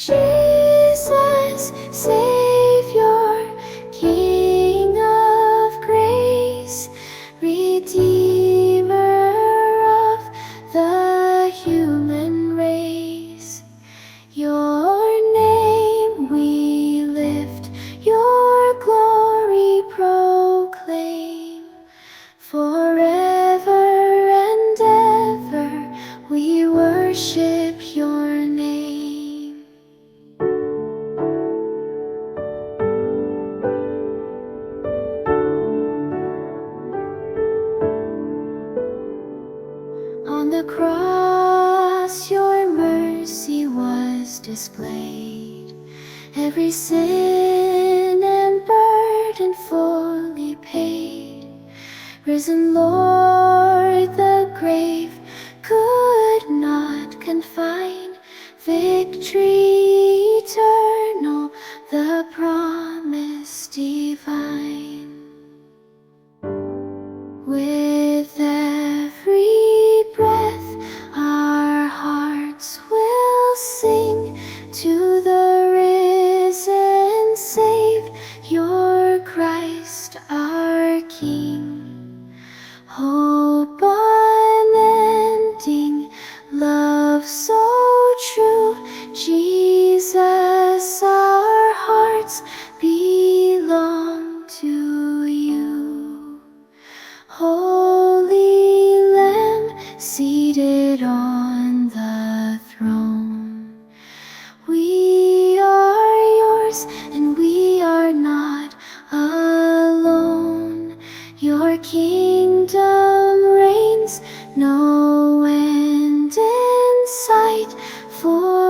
Jesus, Savior, King of grace, Redeemer of the human race. Your name we lift, your glory proclaim. Forever and ever we worship your name. On the cross your mercy was displayed, every sin and burden fully paid. Risen Lord, the grave could not confine, victory eternal, the promise divine. With every breath our hearts will sing to the risen Savior, Christ our King. Hope unending, love so true, Jesus, our hearts belong to you. Holy Lamb, seated on the throne, we are yours and we are not alone. Your kingdom reigns, no end in sight, for